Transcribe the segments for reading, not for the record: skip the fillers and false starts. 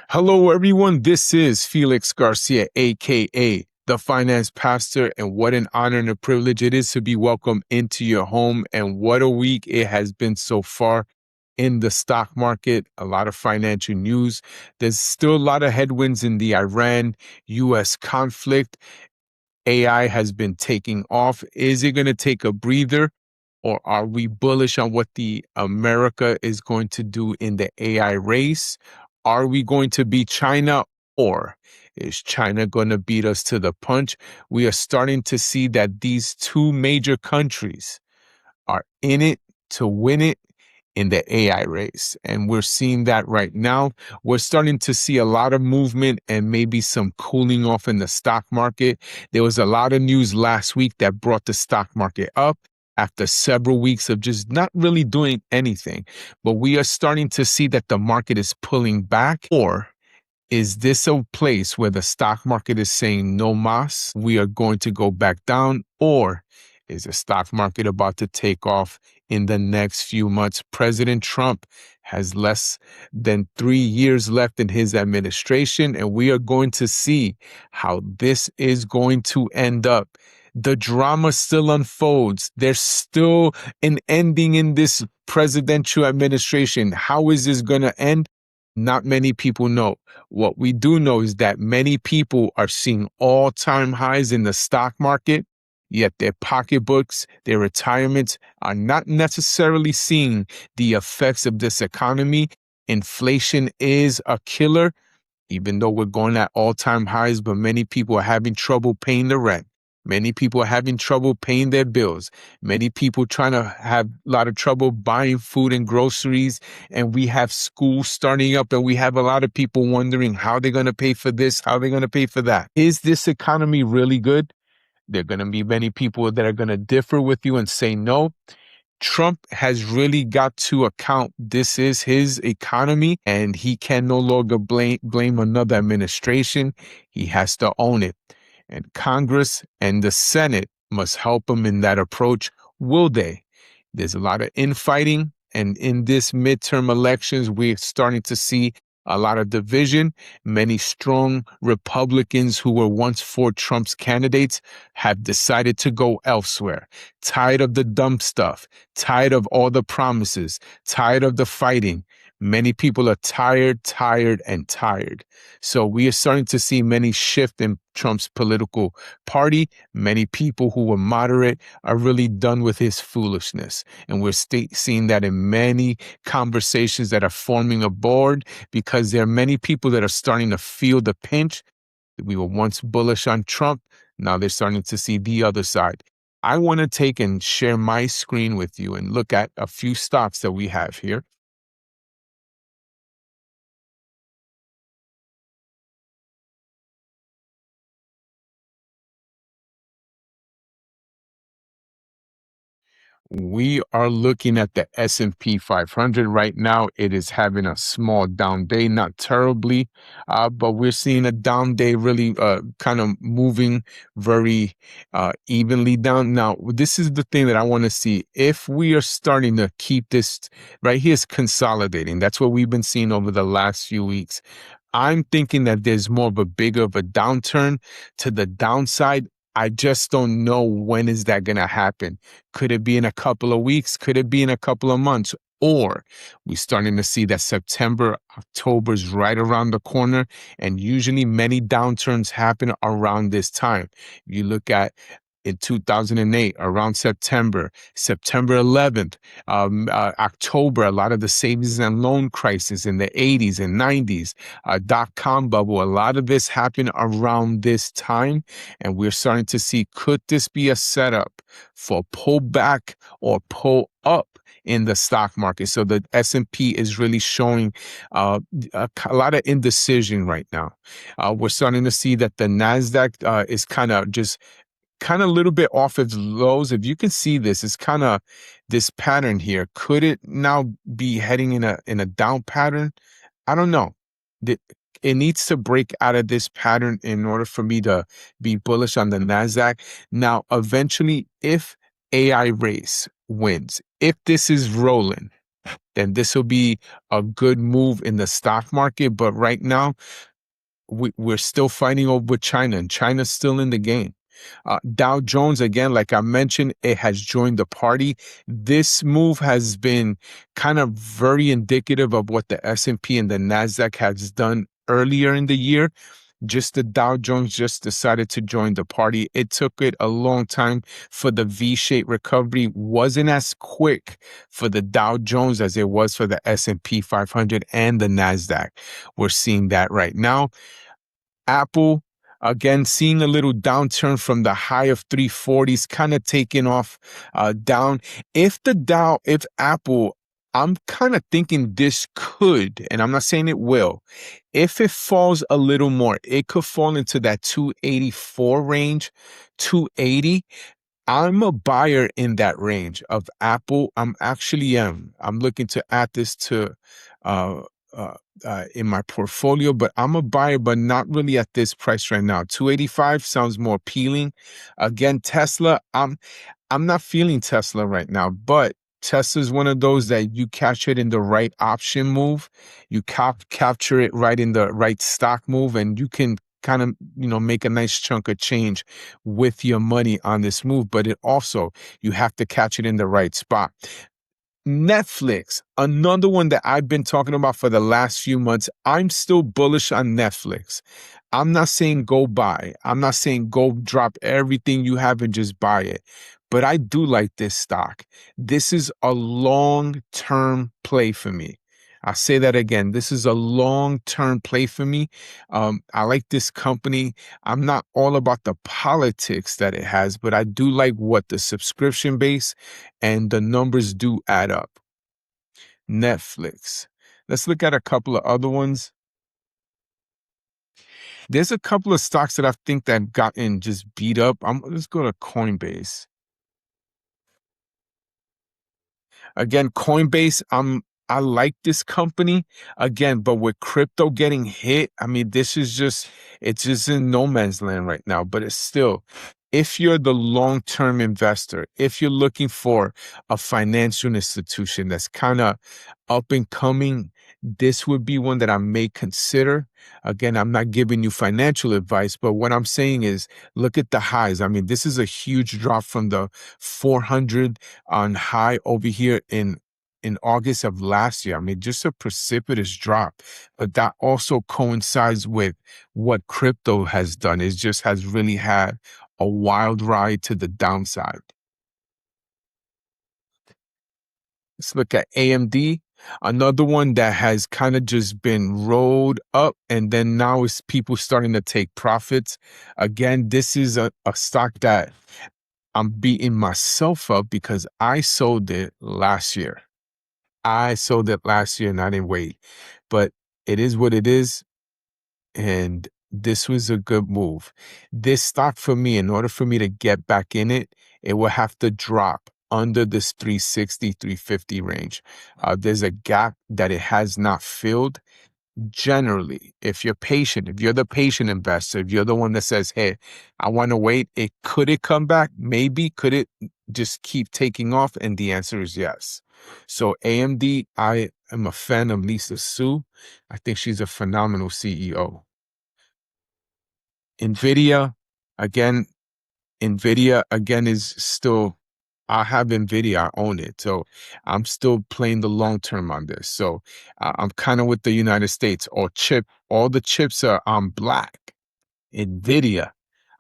Hello, everyone. This is Felix Garcia, aka the Finance Pastor, and what an honor and a privilege it is to be welcomed into your home. And what a week it has been so far in the stock market. A lot of financial news. There's still a lot of headwinds in the Iran-US conflict. AI has been taking off. Is it going to take a breather? Or are we bullish on what the America is going to do in the AI race? Are we going to beat China, or is China going to beat us to the punch? We are starting to see that these two major countries are in it to win it in the AI race. And we're seeing that right now. We're starting to see a lot of movement and maybe some cooling off in the stock market. There was a lot of news last week that brought the stock market up after several weeks of just not really doing anything. But we are starting to see that the market is pulling back. Or is this a place where the stock market is saying no mas, we are going to go back down? Or is the stock market about to take off in the next few months? President Trump has less than 3 years left in his administration, and we are going to see how this is going to end up. The drama still unfolds. There's still an ending in this presidential administration. How is this going to end? Not many people know. What we do know is that many people are seeing all-time highs in the stock market, yet their pocketbooks, their retirements are not necessarily seeing the effects of this economy. Inflation is a killer, even though we're going at all-time highs, but many people are having trouble paying the rent. Many people are having trouble paying their bills. Many people trying to have a lot of trouble buying food and groceries. And we have schools starting up, and we have a lot of people wondering how they're going to pay for this, how they're going to pay for that. Is this economy really good? There are going to be many people that are going to differ with you and say no. Trump has really got to account this is his economy, and he can no longer blame another administration. He has to own it. And Congress and the Senate must help him in that approach. Will they? There's a lot of infighting, and in this midterm elections, we're starting to see a lot of division. Many strong Republicans who were once for Trump's candidates have decided to go elsewhere. Tired of the dumb stuff, tired of all the promises, tired of the fighting. Many people are tired. So we are starting to see many shift in Trump's political party. Many people who were moderate are really done with his foolishness. And we're seeing that in many conversations that are forming aboard, because there are many people that are starting to feel the pinch. We were once bullish on Trump. Now they're starting to see the other side. I want to take and share my screen with you and look at a few stocks that we have here. We are looking at the S&P 500 right now. It is having a small down day, not terribly, but we're seeing a down day really kind of moving very evenly down. Now, this is the thing that I want to see. If we are starting to keep this right here, is consolidating. That's what we've been seeing over the last few weeks. I'm thinking that there's more of a bigger of a downturn to the downside. I just don't know when is that going to happen. Could it be in a couple of weeks? Could it be in a couple of months? Or we're starting to see that September, October is right around the corner, and usually many downturns happen around this time. You look at in 2008, around September 11th, October, a lot of the savings and loan crisis in the 80s and 90s, dot-com bubble, a lot of this happened around this time. And we're starting to see, could this be a setup for pull back or pull up in the stock market? So the S&P is really showing a lot of indecision right now. We're starting to see that the NASDAQ is kind of a little bit off its lows. If you can see this, it's kind of this pattern here. Could it now be heading in a down pattern? I don't know. It needs to break out of this pattern in order for me to be bullish on the NASDAQ. Now, eventually, if AI race wins, if this is rolling, then this will be a good move in the stock market. But right now, we're still fighting over China, and China's still in the game. Dow Jones, again, like I mentioned, it has joined the party. This move has been kind of very indicative of what the S&P and the NASDAQ has done earlier in the year. Just the Dow Jones just decided to join the party. It took it a long time for the V-shaped recovery. Wasn't as quick for the Dow Jones as it was for the S&P 500 and the NASDAQ. We're seeing that right now. Apple, again, seeing a little downturn from the high of 340s, kind of taking off down. If Apple, I'm kind of thinking this could, and I'm not saying it will, if it falls a little more, it could fall into that 284 range, 280. I'm a buyer in that range of Apple. I'm looking to add this to uh, in my portfolio, but I'm a buyer, but not really at this price right now. 285 sounds more appealing. Again, Tesla, I'm not feeling Tesla right now, but Tesla is one of those that you catch it in the right option move. You capture it right in the right stock move, and you can kind of, make a nice chunk of change with your money on this move. But it also, you have to catch it in the right spot. Netflix, another one that I've been talking about for the last few months. I'm still bullish on Netflix. I'm not saying go buy. I'm not saying go drop everything you have and just buy it. But I do like this stock. This is a long-term play for me. I'll say that again. This is a long-term play for me. I like this company. I'm not all about the politics that it has, but I do like what the subscription base and the numbers do add up. Netflix. Let's look at a couple of other ones. There's a couple of stocks that I think that gotten just beat up. Let's go to Coinbase. Again, Coinbase, I like this company again, but with crypto getting hit, I mean, it's just in no man's land right now, but it's still, if you're the long-term investor, if you're looking for a financial institution that's kind of up and coming, this would be one that I may consider. Again, I'm not giving you financial advice, but what I'm saying is look at the highs. I mean, this is a huge drop from the 400 on high over here in August of last year. I mean, just a precipitous drop, but that also coincides with what crypto has done. It just has really had a wild ride to the downside. Let's look at AMD, another one that has kind of just been rolled up, and then now it's people starting to take profits. Again, this is a stock that I'm beating myself up because I sold it last year. I sold it last year and I didn't wait, but it is what it is. And this was a good move. This stock for me, in order for me to get back in it, it will have to drop under this 360, 350 range. There's a gap that it has not filled. Generally, if you're patient, if you're the patient investor, if you're the one that says, hey, I want to wait, could it come back? Maybe. Could it just keep taking off? And the answer is yes. So AMD, I am a fan of Lisa Su. I think she's a phenomenal CEO. Again, NVIDIA again is still, I have NVIDIA, I own it. So I'm still playing the long term on this. So I'm kind of with the United States, all the chips are on black. NVIDIA,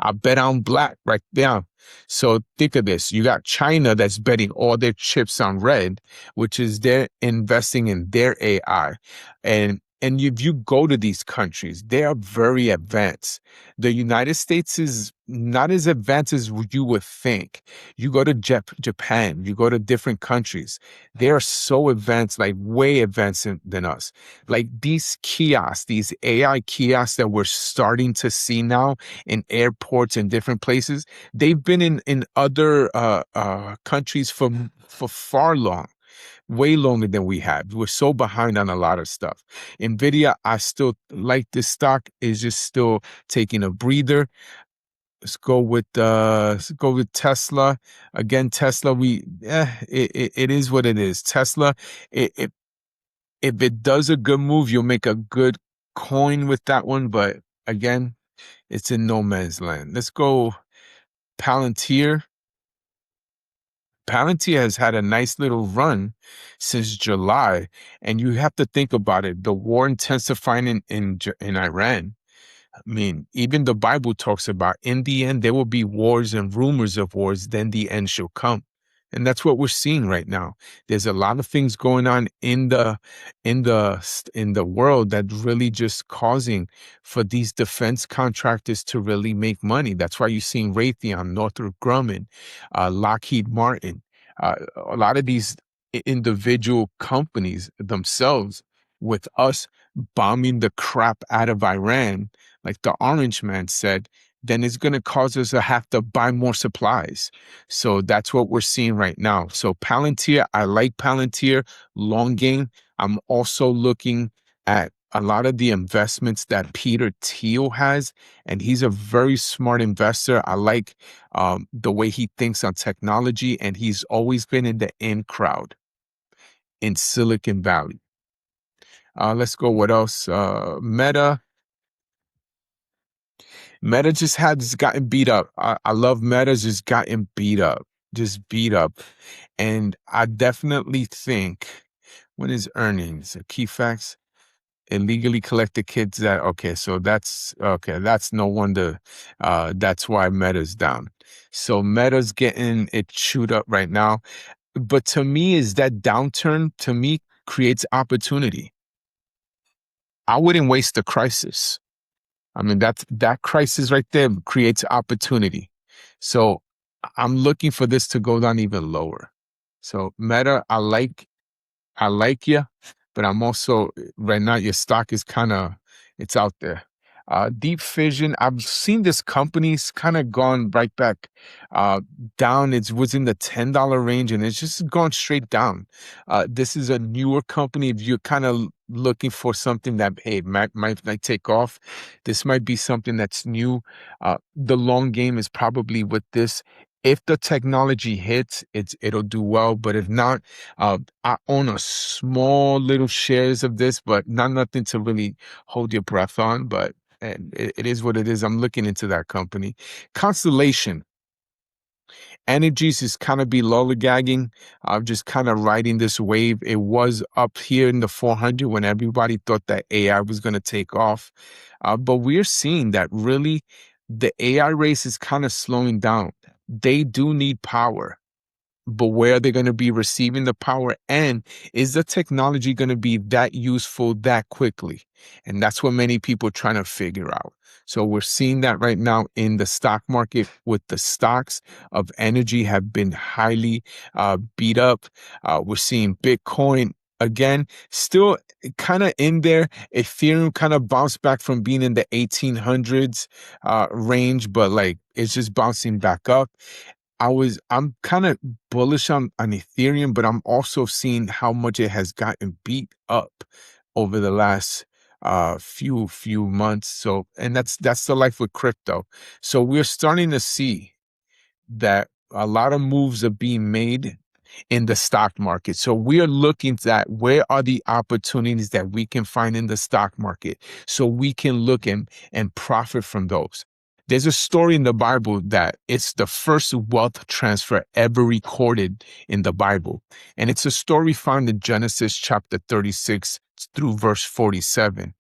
I bet on black right there. So think of this. You got China that's betting all their chips on red, which is they're investing in their AI. And if you go to these countries, they are very advanced. The United States is not as advanced as you would think. You go to Japan, you go to different countries. They are so advanced, like way advanced than us. Like these kiosks, these AI kiosks that we're starting to see now in airports and different places, they've been in other countries for far long. Way longer than we have. We're so behind on a lot of stuff. NVIDIA, I still like this stock, is just still taking a breather. Let's go with Tesla. Again, Tesla, it is what it is. Tesla, it if it does a good move, you'll make a good coin with that one. But again, it's in no man's land. Let's go Palantir. Palantir has had a nice little run since July, and you have to think about it. The war intensifying in Iran. I mean, even the Bible talks about in the end there will be wars and rumors of wars, then the end shall come. And that's what we're seeing right now. There's a lot of things going on in the world that really just causing for these defense contractors to really make money. That's why you're seeing Raytheon, Northrop Grumman, Lockheed Martin, a lot of these individual companies themselves, with us bombing the crap out of Iran, like the Orange Man said, then it's going to cause us to have to buy more supplies. So that's what we're seeing right now. So Palantir, I like Palantir long game. I'm also looking at a lot of the investments that Peter Thiel has, and he's a very smart investor. I like the way he thinks on technology, and he's always been in the in crowd in Silicon Valley. Let's go. What else? Meta. Meta just gotten beat up. I love Meta just gotten beat up, just beat up. And I definitely think when is earnings, key facts, illegally collected kids that, okay, so that's, okay, that's no wonder. That's why Meta's down. So Meta's getting it chewed up right now. But to me, is that downturn to me creates opportunity. I wouldn't waste the crisis. I mean, that crisis right there creates opportunity. So I'm looking for this to go down even lower. So Meta, I like you, but I'm also right now your stock is kind of it's out there. Deep Fission, I've seen this company's kind of gone right back down. It was in the $10 range and it's just gone straight down. This is a newer company. If you're kind of looking for something that hey might take off, this might be something that's new. The long game is probably with this. If the technology hits, it'll do well. But if not, I own a small little shares of this, but not nothing to really hold your breath on. But and it is what it is. I'm looking into that company. Constellation Energies is kind of be lollygagging. I'm just kind of riding this wave. It was up here in the 400 when everybody thought that AI was going to take off. But we're seeing that really the AI race is kind of slowing down. They do need power, but where are they going to be receiving the power? And is the technology going to be that useful that quickly? And that's what many people are trying to figure out. So we're seeing that right now in the stock market with the stocks of energy have been highly beat up. We're seeing Bitcoin again, still kind of in there. Ethereum kind of bounced back from being in the 1800s range, but like it's just bouncing back up. I'm kind of bullish on Ethereum, but I'm also seeing how much it has gotten beat up over the last few months. So, and that's the life with crypto. So we're starting to see that a lot of moves are being made in the stock market. So we are looking at where are the opportunities that we can find in the stock market so we can look and profit from those. There's a story in the Bible that it's the first wealth transfer ever recorded in the Bible. And it's a story found in Genesis chapter 36 through verse 47.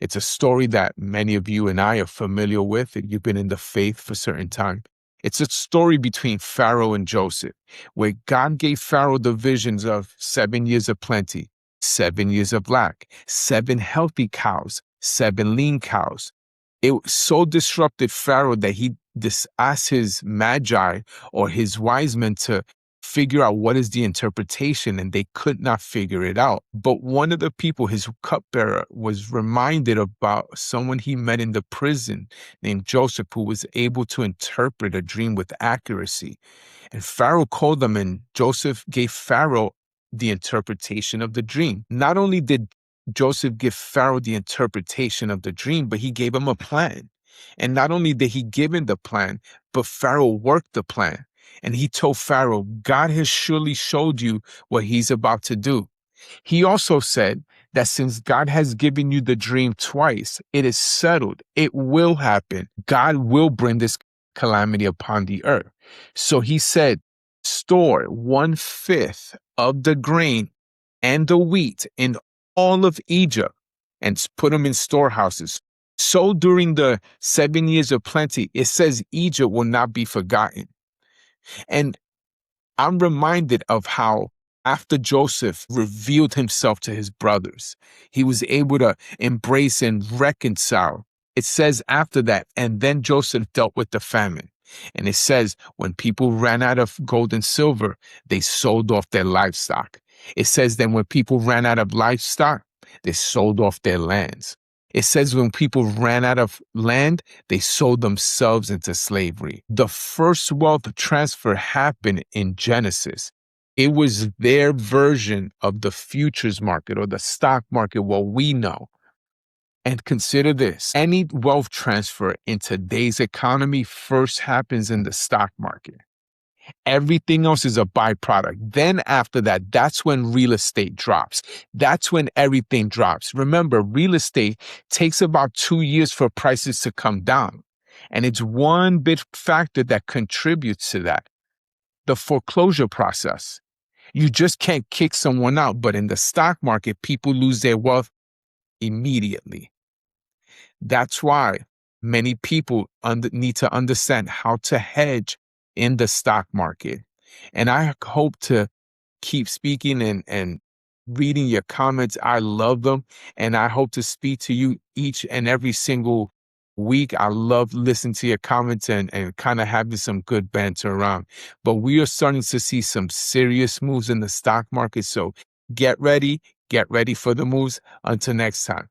It's a story that many of you and I are familiar with if you've been in the faith for a certain time. It's a story between Pharaoh and Joseph, where God gave Pharaoh the visions of 7 years of plenty, 7 years of lack, 7 healthy cows, 7 lean cows. It so disrupted Pharaoh that he asked his magi or his wise men to figure out what is the interpretation, and they could not figure it out. But one of the people, his cupbearer, was reminded about someone he met in the prison named Joseph, who was able to interpret a dream with accuracy. And Pharaoh called them, and Joseph gave Pharaoh the interpretation of the dream. Not only did Joseph give Pharaoh the interpretation of the dream, but he gave him a plan. And not only did he give him the plan, but Pharaoh worked the plan. And he told Pharaoh, God has surely showed you what he's about to do. He also said that since God has given you the dream twice, it is settled. It will happen. God will bring this calamity upon the earth. So he said, store 1/5 of the grain and the wheat in all of Egypt and put them in storehouses. So during the 7 years of plenty, it says Egypt will not be forgotten. And I'm reminded of how after Joseph revealed himself to his brothers, he was able to embrace and reconcile. It says after that, and then Joseph dealt with the famine. And it says when people ran out of gold and silver, they sold off their livestock. It says then when people ran out of livestock, they sold off their lands. It says when people ran out of land, they sold themselves into slavery. The first wealth transfer happened in Genesis. It was their version of the futures market or the stock market, what we know. And consider this, any wealth transfer in today's economy first happens in the stock market. Everything else is a byproduct. Then after that, that's when real estate drops. That's when everything drops. Remember, real estate takes about 2 years for prices to come down. And it's one big factor that contributes to that. The foreclosure process. You just can't kick someone out. But in the stock market, people lose their wealth immediately. That's why many people need to understand how to hedge in the stock market. And I hope to keep speaking and reading your comments. I love them. And I hope to speak to you each and every single week. I love listening to your comments and kind of having some good banter around. But we are starting to see some serious moves in the stock market. So get ready for the moves. Until next time.